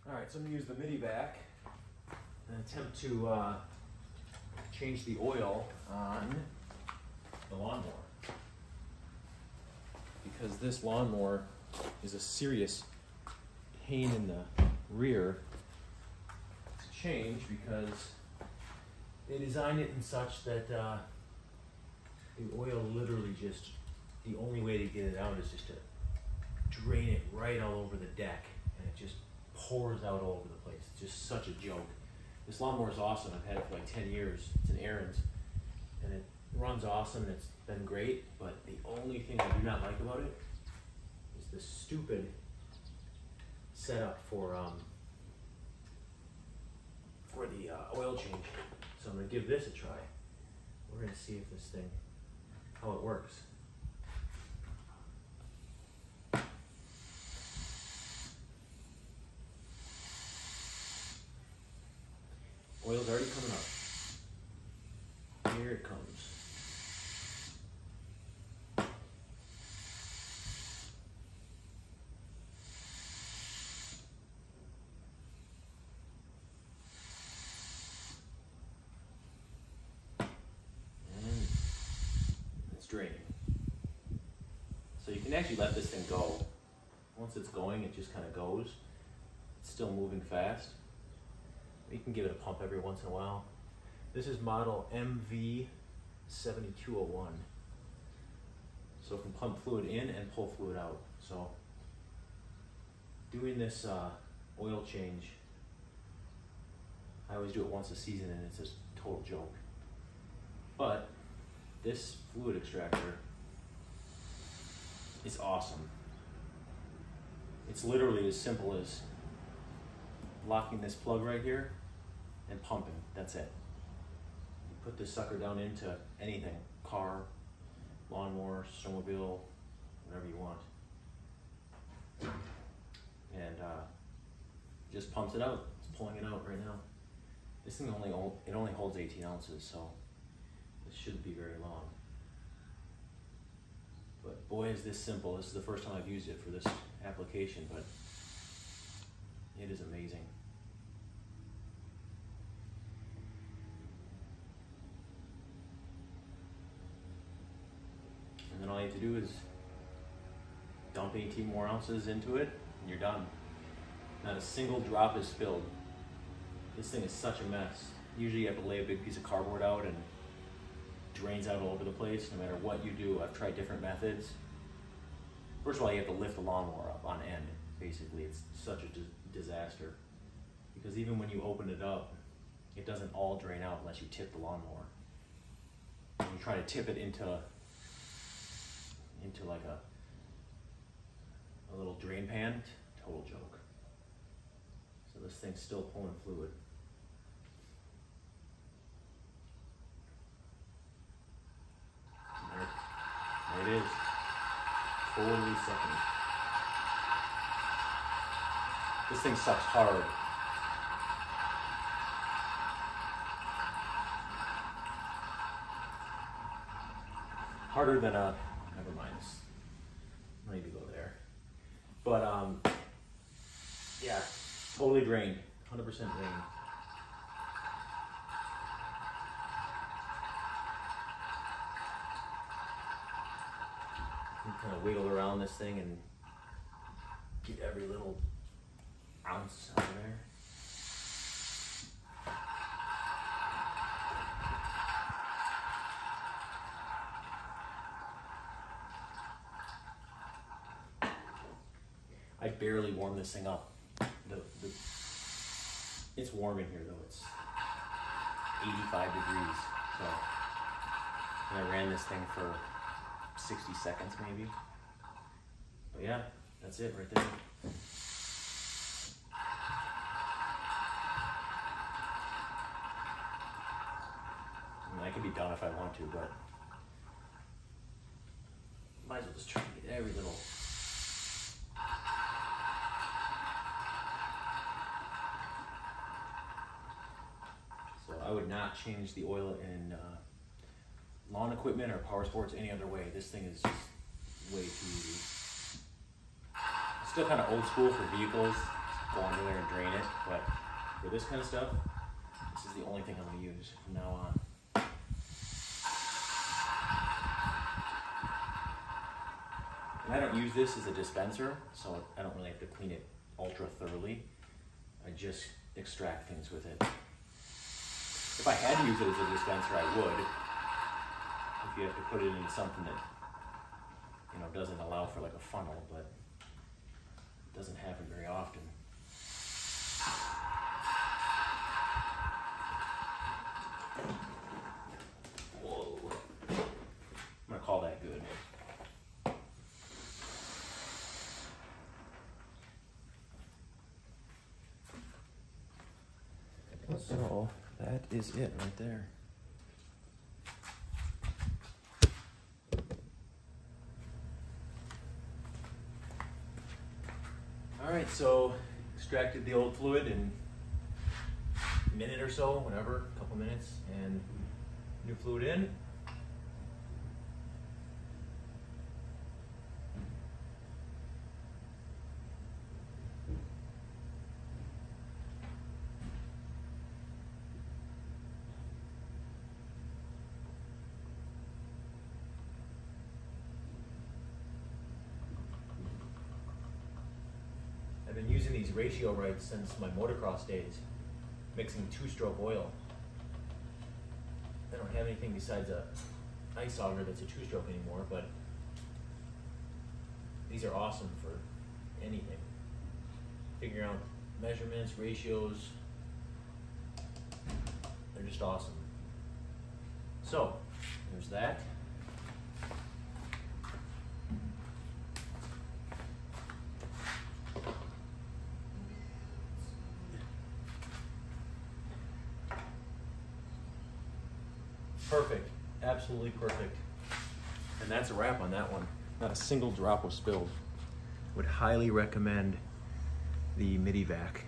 All right, so I'm gonna use the Mityvac and attempt to change the oil on the lawnmower. Because this lawnmower is a serious pain in the rear to change, because they designed it in such that the oil literally just, the only way to get it out is just to drain it right all over the deck, and it just pours out all over the place. It's just such a joke. This lawnmower is awesome. I've had it for like 10 years. It's an Ariens, and it runs awesome, and it's been great, but the only thing I do not like about it is the stupid setup for the oil change. So I'm gonna give this a try. We're gonna see if this thing, how it works. Oil's already coming up. Here it comes. And it's draining. So you can actually let this thing go. Once it's going, it just kind of goes. It's still moving fast. You can give it a pump every once in a while. This is model MV7201. So it can pump fluid in and pull fluid out. So doing this oil change, I always do it once a season, and it's a total joke. But this fluid extractor is awesome. It's literally as simple as locking this plug right here and pumping. That's it. You put this sucker down into anything, car, lawnmower, snowmobile, whatever you want, and just pumps it out. It's pulling it out right now. This thing only holds 18 ounces, so this shouldn't be very long. But boy, is this simple. This is the first time I've used it for this application, but it is amazing. And then all you have to do is dump 18 more ounces into it, and you're done. Not a single drop is spilled. This thing is such a mess. Usually you have to lay a big piece of cardboard out, and it drains out all over the place no matter what you do. I've tried different methods. First of all, you have to lift the lawnmower up on end. Basically, it's such a disaster, because even when you open it up, it doesn't all drain out unless you tip the lawnmower. When you try to tip it into like a little drain pan, total joke. So this thing's still pulling fluid. There it is. Totally sucking. This thing sucks hard. Harder than a, never mind, I don't need to go there. But yeah, totally drained, 100% drained. You kind of wiggle around this thing and get every little ounce out of there. I barely warm this thing up. It's warm in here though. It's 85 degrees. So and I ran this thing for 60 seconds maybe. But yeah, that's it right there. I mean, I could be done if I want to, but might as well just try to get every little. So I would not change the oil in lawn equipment or power sports any other way. This thing is just way too easy. It's still kind of old school for vehicles. go under there and drain it, but for this kind of stuff, this is the only thing I'm going to use from now on. And I don't use this as a dispenser, so I don't really have to clean it ultra thoroughly. I just extract things with it. If I had to use it as a dispenser, I would. If you have to put it in something that, you know, doesn't allow for like a funnel, but it doesn't happen very often. Whoa. I'm gonna call that good. So that is it right there. All right, so extracted the old fluid in a minute or so, whatever, a couple minutes, and new fluid in. I've been using these ratio rights since my motocross days, mixing 2-stroke oil. I don't have anything besides a ice auger that's a 2-stroke anymore, but these are awesome for anything. Figuring out measurements, ratios, they're just awesome. So, there's that. Perfect, absolutely perfect. And that's a wrap on that one. Not a single drop was spilled. Would highly recommend the Mityvac.